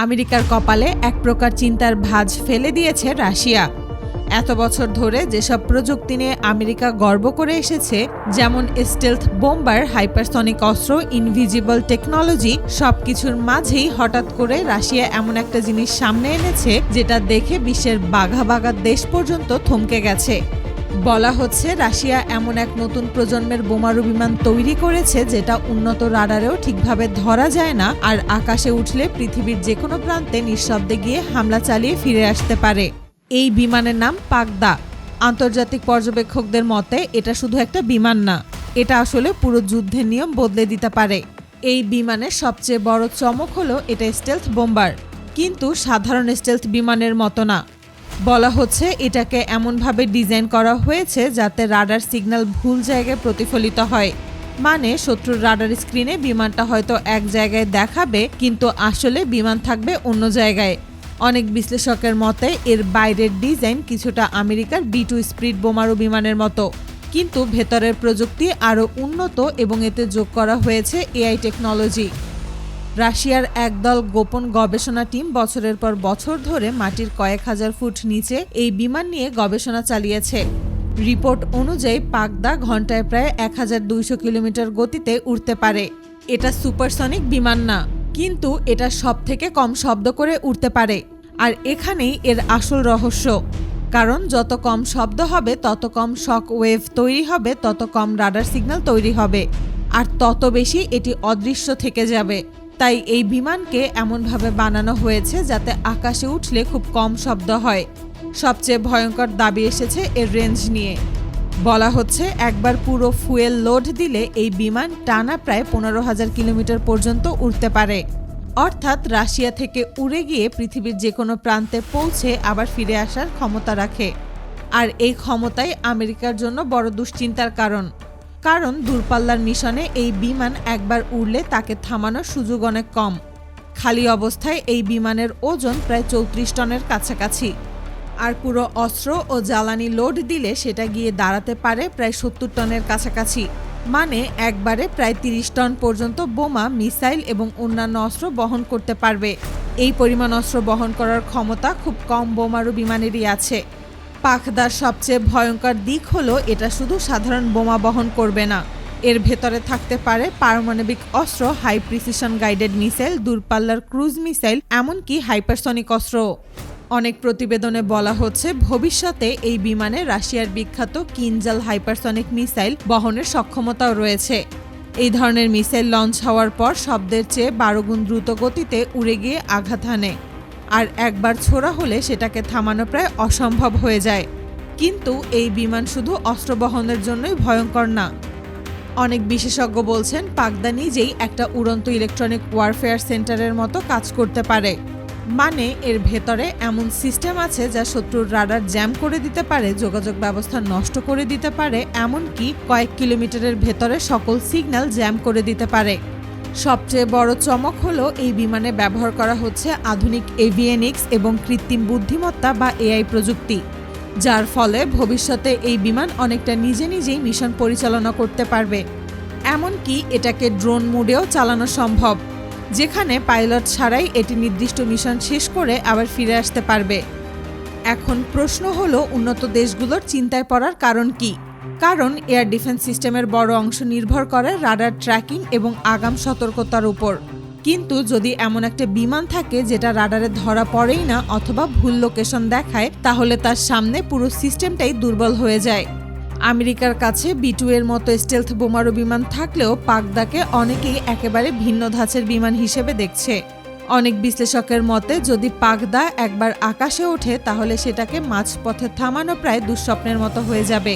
আমেরিকার কপালে এক প্রকার চিন্তার ভাঁজ ফেলে দিয়েছে রাশিয়া। এত বছর ধরে যেসব প্রযুক্তি নিয়ে আমেরিকা গর্ব করে এসেছে, যেমন স্টেলথ বোম্বার, হাইপারসনিক অস্ত্র, ইনভিজিবল টেকনোলজি, সবকিছুর মাঝেই হঠাৎ করে রাশিয়া এমন একটা জিনিস সামনে এনেছে যেটা দেখে বিশ্বের বাঘা বাঘা দেশ পর্যন্ত থমকে গেছে। বলা হচ্ছে রাশিয়া এমন এক নতুন প্রজন্মের বোমারু বিমান তৈরি করেছে যেটা উন্নত রাডারেও ঠিকভাবে ধরা যায় না, আর আকাশে উঠলে পৃথিবীর যে কোনো প্রান্তে নিঃশব্দে গিয়ে হামলা চালিয়ে ফিরে আসতে পারে। এই বিমানের নাম পাগদা। আন্তর্জাতিক পর্যবেক্ষকদের মতে এটা শুধু একটা বিমান না, এটা আসলে পুরো যুদ্ধের নিয়ম বদলে দিতে পারে। এই বিমানের সবচেয়ে বড় চমক হলো এটা স্টেলথ বোম্বার, কিন্তু সাধারণ স্টেলথ বিমানের মতো না। বলা হচ্ছে এটাকে এমনভাবে ডিজাইন করা হয়েছে যাতে রাডার সিগন্যাল ভুল জায়গায় প্রতিফলিত হয়। মানে শত্রুর রাডার স্ক্রিনে বিমানটা হয়তো এক জায়গায় দেখাবে, কিন্তু আসলে বিমান থাকবে অন্য জায়গায়। অনেক বিশ্লেষকের মতে এর বাইরের ডিজাইন কিছুটা আমেরিকার B2 স্পিড বোমারু বিমানের মতো, কিন্তু ভেতরের প্রযুক্তি আরও উন্নত এবং এতে যোগ করা হয়েছে AI টেকনোলজি। রাশিয়ার একদল গোপন গবেষণা টিম বছরের পর বছর ধরে মাটির কয়েক হাজার ফুট নিচে এই বিমান নিয়ে গবেষণা চালিয়েছে। রিপোর্ট অনুযায়ী পাগদা ঘন্টায় প্রায় 1200 কিলোমিটার গতিতে উড়তে পারে। এটা সুপারসনিক বিমান না, কিন্তু এটা সবথেকে কম শব্দ করে উড়তে পারে। আর এখানেই এর আসল রহস্য, কারণ যত কম শব্দ হবে তত কম শক ওয়েভ তৈরি হবে, তত কম রাডার সিগন্যাল তৈরি হবে, আর তত বেশি এটি অদৃশ্য থেকে যাবে। তাই এই বিমানকে এমনভাবে বানানো হয়েছে যাতে আকাশে উঠলে খুব কম শব্দ হয়। সবচেয়ে ভয়ঙ্কর দাবি এসেছে এর রেঞ্জ নিয়ে। বলা হচ্ছে একবার পুরো ফুয়েল লোড দিলে এই বিমান টানা প্রায় 15,000 কিলোমিটার পর্যন্ত উড়তে পারে। অর্থাৎ রাশিয়া থেকে উড়ে গিয়ে পৃথিবীর যে কোনো প্রান্তে পৌঁছে আবার ফিরে আসার ক্ষমতা রাখে। আর এই ক্ষমতাই আমেরিকার জন্য বড় দুশ্চিন্তার কারণ দূরপাল্লার মিশনে এই বিমান একবার উড়লে তাকে থামানোর সুযোগ অনেক কম। খালি অবস্থায় এই বিমানের ওজন প্রায় 34 টনের কাছাকাছি, আর পুরো অস্ত্র ও জ্বালানি লোড দিলে সেটা গিয়ে দাঁড়াতে পারে প্রায় 70 টনের কাছাকাছি। মানে একবারে প্রায় 30 টন পর্যন্ত বোমা, মিসাইল এবং অন্যান্য অস্ত্র বহন করতে পারবে। এই পরিমাণ অস্ত্র বহন করার ক্ষমতা খুব কম বোমারু বিমানেরই আছে। পাগদার সবচেয়ে ভয়ঙ্কর দিক হলো এটা শুধু সাধারণ বোমা বহন করবে না, এর ভেতরে থাকতে পারে পারমাণবিক অস্ত্র, হাই প্রিসিশন গাইডেড মিসাইল, দূরপাল্লার ক্রুজ মিসাইল, এমনকি হাইপারসনিক অস্ত্র। অনেক প্রতিবেদনে বলা হচ্ছে ভবিষ্যতে এই বিমানে রাশিয়ার বিখ্যাত কিনজাল হাইপারসনিক মিসাইল বহনের সক্ষমতাও রয়েছে। এই ধরনের মিসাইল লঞ্চ হওয়ার পর শব্দের চেয়ে 12 গুণ দ্রুত গতিতে উড়ে গিয়ে আঘাত হানে, আর একবার ছোড়া হলে সেটাকে থামানো প্রায় অসম্ভব হয়ে যায়। কিন্তু এই বিমান শুধু অস্ত্র বহনের জন্যই ভয়ঙ্কর না। অনেক বিশেষজ্ঞ বলছেন পাগদা নিজেই একটা উড়ন্ত ইলেকট্রনিক ওয়ারফেয়ার সেন্টারের মতো কাজ করতে পারে। মানে এর ভেতরে এমন সিস্টেম আছে যা শত্রুর রাডার জ্যাম করে দিতে পারে, যোগাযোগ ব্যবস্থা নষ্ট করে দিতে পারে, এমনকি কয়েক কিলোমিটারের ভেতরে সকল সিগন্যাল জ্যাম করে দিতে পারে। সবচেয়ে বড় চমক হলো এই বিমানে ব্যবহার করা হচ্ছে আধুনিক এভিয়েনিক্স এবং কৃত্রিম বুদ্ধিমত্তা বা AI প্রযুক্তি, যার ফলে ভবিষ্যতে এই বিমান অনেকটা নিজেই মিশন পরিচালনা করতে পারবে। এমনকি এটাকে ড্রোন মোডেও চালানো সম্ভব, যেখানে পাইলট ছাড়াই এটি নির্দিষ্ট মিশন শেষ করে আবার ফিরে আসতে পারবে। এখন প্রশ্ন হলো উন্নত দেশগুলোর চিন্তায় পড়ার কারণ কি? কারণ এয়ার ডিফেন্স সিস্টেমের বড় অংশ নির্ভর করে রাডার ট্র্যাকিং এবং আগাম সতর্কতার উপর। কিন্তু যদি এমন একটা বিমান থাকে যেটা রাডারে ধরা পড়েই না অথবা ভুল লোকেশন দেখায়, তাহলে তার সামনে পুরো সিস্টেমটাই দুর্বল হয়ে যায়। আমেরিকার কাছে B2 এর মতো স্টেলথ বোমারু বিমান থাকলেও পাগদাকে অনেকেই একেবারে ভিন্ন ধাঁচের বিমান হিসেবে দেখছে। অনেক বিশ্লেষকের মতে যদি পাগদা একবার আকাশে ওঠে তাহলে সেটাকে মাঝপথে থামানো প্রায় দুঃস্বপ্নের মতো হয়ে যাবে,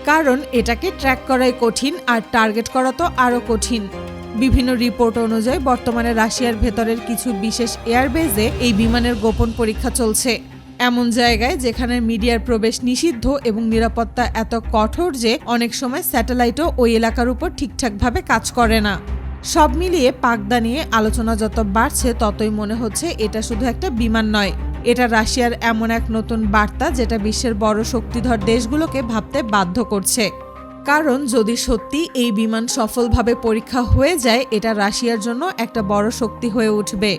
কারণ এটাকে ট্র্যাক করাই কঠিন আর টার্গেট করা তো আরও কঠিন। বিভিন্ন রিপোর্ট অনুযায়ী বর্তমানে রাশিয়ার ভেতরের কিছু বিশেষ এয়ারবেজে এই বিমানের গোপন পরীক্ষা চলছে, এমন জায়গায় যেখানে মিডিয়ার প্রবেশ নিষিদ্ধ এবং নিরাপত্তা এত কঠোর যে অনেক সময় স্যাটেলাইটও ওই এলাকার উপর ঠিকঠাকভাবে কাজ করে না। সব মিলিয়ে পাগদা নিয়ে আলোচনা যত বাড়ছে ততই মনে হচ্ছে এটা শুধু একটা বিমান নয়, এটা রাশিয়ার এমন এক নতুন বার্তা যেটা বিশ্বের বড় শক্তিধর দেশগুলোকে ভাবতে বাধ্য করছে। কারণ যদি সত্যি এই বিমান সফলভাবে পরীক্ষা হয়ে যায়, এটা রাশিয়ার জন্য একটা বড় শক্তি হয়ে উঠবে।